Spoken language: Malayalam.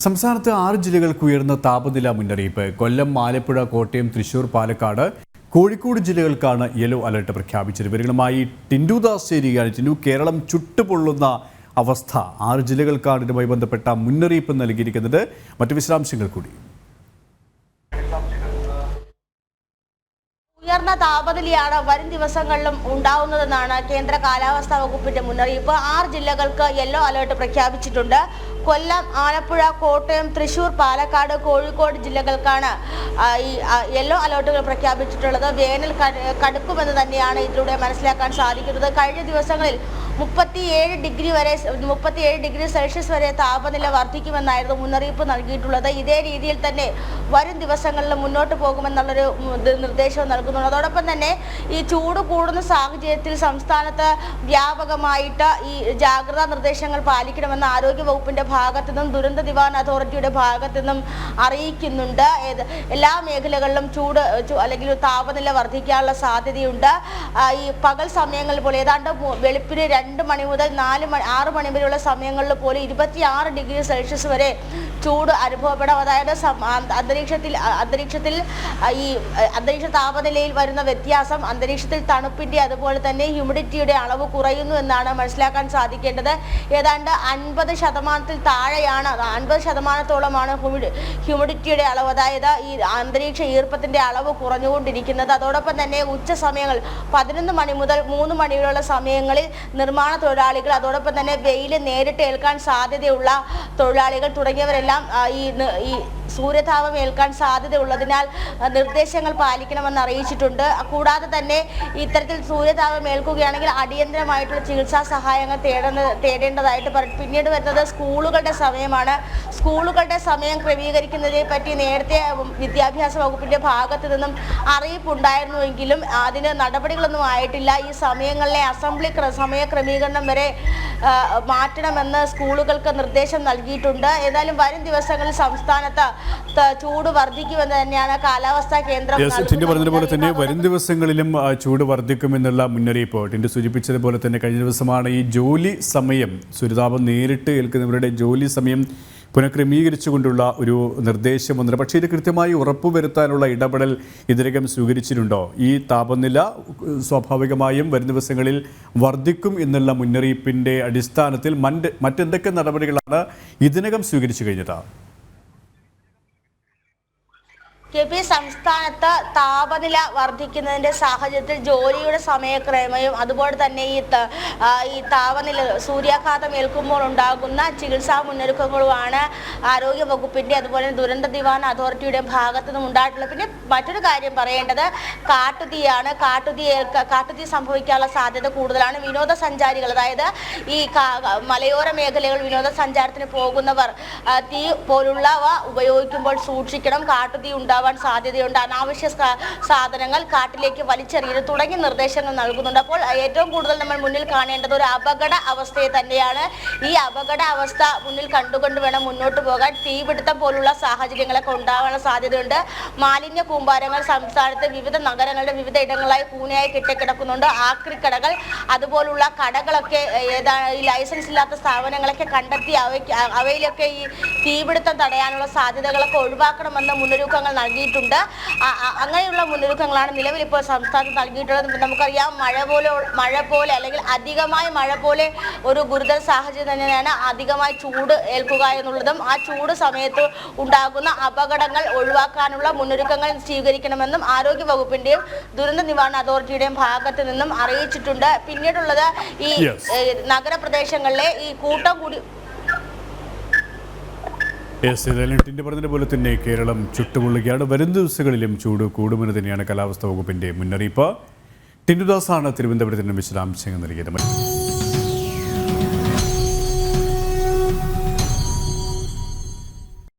സംസ്ഥാനത്ത് 6 ജില്ലകൾക്ക് ഉയർന്ന താപനില മുന്നറിയിപ്പ്. കൊല്ലം, ആലപ്പുഴ, കോട്ടയം, തൃശൂർ, പാലക്കാട്, കോഴിക്കോട് ജില്ലകൾക്കാണ് യെല്ലോ അലർട്ട് പ്രഖ്യാപിച്ചത്. വിവരങ്ങളുമായി ടിൻഡു ദാസ് ചേരുകയാണ്. ടിൻഡു, കേരളം ചുട്ടുപൊള്ളുന്ന അവസ്ഥ. 6 ജില്ലകൾക്കാണ് ഇതുമായി ബന്ധപ്പെട്ട മുന്നറിയിപ്പ് നൽകിയിരിക്കുന്നത്. മറ്റു വിശദാംശങ്ങൾ കൂടി. ഉയർന്ന താപനിലയാണ് വരും ദിവസങ്ങളിലും ഉണ്ടാവുന്നതെന്നാണ് കേന്ദ്ര കാലാവസ്ഥാ വകുപ്പിന്റെ മുന്നറിയിപ്പ്. 6 ജില്ലകൾക്ക് യെല്ലോ അലർട്ട് പ്രഖ്യാപിച്ചിട്ടുണ്ട്. കൊല്ലം, ആലപ്പുഴ, കോട്ടയം, തൃശൂർ, പാലക്കാട്, കോഴിക്കോട് ജില്ലകൾക്കാണ് ഈ യെല്ലോ അലർട്ടുകൾ പ്രഖ്യാപിച്ചിട്ടുള്ളത്. വേനൽ കടുക്കുമെന്ന് തന്നെയാണ് ഇതിലൂടെ മനസ്സിലാക്കാൻ സാധിക്കുന്നത്. കഴിഞ്ഞ ദിവസങ്ങളിൽ 37 ഡിഗ്രി സെൽഷ്യസ് വരെ താപനില വർദ്ധിക്കുമെന്നായിരുന്നു മുന്നറിയിപ്പ് നൽകിയിട്ടുള്ളത്. ഇതേ രീതിയിൽ തന്നെ വരും ദിവസങ്ങളിൽ മുന്നോട്ട് പോകുമെന്നുള്ളൊരു നിർദ്ദേശവും നൽകുന്നുണ്ട്. അതോടൊപ്പം തന്നെ ഈ ചൂട് കൂടുന്ന സാഹചര്യത്തിൽ സംസ്ഥാനത്ത് വ്യാപകമായിട്ട് ഈ ജാഗ്രതാ നിർദ്ദേശങ്ങൾ പാലിക്കണമെന്ന് ആരോഗ്യ വകുപ്പിന്റെ ഭാഗത്തു നിന്നും ദുരന്ത നിവാരണ അതോറിറ്റിയുടെ ഭാഗത്തു നിന്നും അറിയിക്കുന്നുണ്ട്. എല്ലാ മേഖലകളിലും അല്ലെങ്കിൽ താപനില വർദ്ധിക്കാനുള്ള സാധ്യതയുണ്ട്. ഈ പകൽ സമയങ്ങളിൽ പോലെ ഏതാണ്ട് വെളുപ്പിന് 2 മണി മുതൽ 6 മണി വരെയുള്ള സമയങ്ങളിൽ പോലും 26 ഡിഗ്രി സെൽഷ്യസ് വരെ ചൂട് അനുഭവപ്പെടാം. അതായത് അന്തരീക്ഷത്തിൽ ഈ അന്തരീക്ഷ താപനിലയിൽ വരുന്ന വ്യത്യാസം, അന്തരീക്ഷത്തിൽ തണുപ്പിന്റെ അതുപോലെ തന്നെ ഹ്യൂമിഡിറ്റിയുടെ അളവ് കുറയുന്നു എന്നാണ് മനസ്സിലാക്കാൻ സാധിക്കേണ്ടത്. ഏതാണ്ട് 50% താഴെയാണ്, 50%-ഓളമാണ് ഹ്യൂമിഡിറ്റിയുടെ അളവ്, അതായത് ഈ അന്തരീക്ഷ ഈർപ്പത്തിന്റെ അളവ് കുറഞ്ഞുകൊണ്ടിരിക്കുന്നത്. അതോടൊപ്പം തന്നെ ഉച്ച സമയങ്ങൾ 11 മണി മുതൽ 3 മണി വരെയുള്ള സമയങ്ങളിൽ നിർമ്മാണ തൊഴിലാളികൾ, അതോടൊപ്പം തന്നെ വെയിൽ നേരിട്ട് ഏൽക്കാൻ സാധ്യതയുള്ള തൊഴിലാളികൾ തുടങ്ങിയവരെല്ലാം ഈ സൂര്യതാപം ഏൽക്കാൻ സാധ്യതയുള്ളതിനാൽ നിർദ്ദേശങ്ങൾ പാലിക്കണമെന്ന് അറിയിച്ചിട്ടുണ്ട്. കൂടാതെ തന്നെ ഇത്തരത്തിൽ സൂര്യതാപം ഏൽക്കുകയാണെങ്കിൽ അടിയന്തരമായിട്ടുള്ള ചികിത്സാ സഹായങ്ങൾ തേടേണ്ടതായിട്ട് പിന്നീട് വരുന്നത് സ്കൂളുകളുടെ സമയമാണ്. സ്കൂളുകളുടെ സമയം ക്രമീകരിക്കുന്നതിനെ പറ്റി നേരത്തെ വിദ്യാഭ്യാസ വകുപ്പിന്റെ ഭാഗത്തു നിന്നും അറിയിപ്പുണ്ടായിരുന്നുവെങ്കിലും അതിന് നടപടികളൊന്നും ആയിട്ടില്ല. ഈ സമയങ്ങളിലെ അസംബ്ലി സമയ ക്രമീകരണം വരെ മാറ്റണമെന്ന് സ്കൂളുകൾക്ക് നിർദ്ദേശം നൽകിയിട്ടുണ്ട്. ഏതായാലും വരും ദിവസങ്ങളിൽ സംസ്ഥാനത്ത് ചൂട് വർദ്ധിക്കുമെന്ന് തന്നെയാണ് കാലാവസ്ഥാ കേന്ദ്രം പറഞ്ഞതുപോലെ തന്നെ വരും ദിവസങ്ങളിലും ചൂട് വർദ്ധിക്കുമെന്നുള്ള മുന്നറിയിപ്പ് ടിൻഡു സൂചിപ്പിച്ചതുപോലെ തന്നെ കഴിഞ്ഞ ദിവസമാണ് ഈ ജോലി സമയം, സൂര്യതാപം നേരിട്ട് ഏൽക്കുന്നവരുടെ ജോലി സമയം പുനഃക്രമീകരിച്ചുകൊണ്ടുള്ള ഒരു നിർദ്ദേശം വന്നത്. പക്ഷേ ഇത് കൃത്യമായി ഉറപ്പുവരുത്താനുള്ള ഇടപെടൽ ഇതിനകം സ്വീകരിച്ചിട്ടുണ്ടോ? ഈ താപനില സ്വാഭാവികമായും വരും ദിവസങ്ങളിൽ വർദ്ധിക്കും എന്നുള്ള മുന്നറിയിപ്പിൻ്റെ അടിസ്ഥാനത്തിൽ മറ്റെന്തൊക്കെ നടപടികളാണ് ഇതിനകം സ്വീകരിച്ചു കഴിഞ്ഞത്? സംസ്ഥാനത്ത് താപനില വർദ്ധിക്കുന്നതിന്റെ സാഹചര്യത്തിൽ ജോലിയുടെ സമയക്രമയും അതുപോലെ തന്നെ ഈ താപനില സൂര്യാഘാതം ഏൽക്കുമ്പോൾ ഉണ്ടാകുന്ന ചികിത്സാ മുന്നൊരുക്കങ്ങളുമാണ് ആരോഗ്യ വകുപ്പിന്റെ അതുപോലെ ദുരന്ത നിവാരണ അതോറിറ്റിയുടെ ഭാഗത്തു നിന്നും ഉണ്ടായിട്ടുള്ളത്. പിന്നെ മറ്റൊരു കാര്യം പറയേണ്ടത് കാട്ടുതീയാണ്. കാട്ടുതീ സംഭവിക്കാനുള്ള സാധ്യത കൂടുതലാണ്. വിനോദസഞ്ചാരികൾ, അതായത് ഈ മലയോര മേഖലകൾ വിനോദസഞ്ചാരത്തിന് പോകുന്നവർ തീ പോലുള്ളവ ഉപയോഗിക്കുമ്പോൾ സൂക്ഷിക്കണം. കാട്ടുതീ സാധ്യതയുണ്ട്. അനാവശ്യ സാധനങ്ങൾ കാട്ടിലേക്ക് വലിച്ചെറിയരുത് തുടങ്ങിയ നിർദ്ദേശങ്ങൾ നൽകുന്നുണ്ട്. അപ്പോൾ ഏറ്റവും കൂടുതൽ നമ്മൾ മുന്നിൽ കാണേണ്ടത് ഒരു അപകട അവസ്ഥയെ തന്നെയാണ്. ഈ അപകട അവസ്ഥ മുന്നിൽ കണ്ടുകൊണ്ട് വേണം മുന്നോട്ട് പോകാൻ. തീപിടുത്തം പോലുള്ള സാഹചര്യങ്ങളൊക്കെ ഉണ്ടാവാനുള്ള സാധ്യതയുണ്ട്. മാലിന്യ കൂമ്പാരങ്ങൾ സംസ്ഥാനത്ത് വിവിധ നഗരങ്ങളുടെ വിവിധ ഇടങ്ങളായി പൂനെയായി കെട്ടിക്കിടക്കുന്നുണ്ട്. ആക്രിക്കടകൾ അതുപോലുള്ള കടകളൊക്കെ ഈ ലൈസൻസ് ഇല്ലാത്ത സ്ഥാപനങ്ങളൊക്കെ കണ്ടെത്തി അവയിലൊക്കെ ഈ തീപിടുത്തം തടയാനുള്ള സാധ്യതകളൊക്കെ ഒഴിവാക്കണമെന്ന മുന്നൊരുക്കങ്ങൾ നൽകിയിട്ടുണ്ട്. അങ്ങനെയുള്ള മുന്നൊരുക്കങ്ങളാണ് നിലവിൽ ഇപ്പോൾ സംസ്ഥാനത്ത് നൽകിയിട്ടുള്ളത്. നമുക്കറിയാം, മഴ പോലെ അല്ലെങ്കിൽ അധികമായ മഴ പോലെ ഒരു ഗുരുതര സാഹചര്യം തന്നെയാണ് അധികമായി ചൂട് ഏൽക്കുക എന്നുള്ളതും. ആ ചൂട് സമയത്ത് ഉണ്ടാകുന്ന അപകടങ്ങൾ ഒഴിവാക്കാനുള്ള മുന്നൊരുക്കങ്ങൾ സ്വീകരിക്കണമെന്നും ആരോഗ്യ വകുപ്പിന്റെയും ദുരന്ത നിവാരണ അതോറിറ്റിയുടെയും ഭാഗത്ത് നിന്നും അറിയിച്ചിട്ടുണ്ട്. പിന്നീടുള്ളത് ഈ നഗരപ്രദേശങ്ങളിലെ ഈ കൂട്ടം കൂടി ടിൻഡു പറഞ്ഞതുപോലെ തന്നെ കേരളം ചുട്ടുപൊള്ളുകയാണ്. വരും ദിവസങ്ങളിലും ചൂട് കൂടുമെന്ന് തന്നെയാണ് കാലാവസ്ഥാ വകുപ്പിന്റെ മുന്നറിയിപ്പ്. ടിൻഡു ദാസാണ് തിരുവനന്തപുരത്തിന് വിശദാംശങ്ങൾ നൽകിയത്.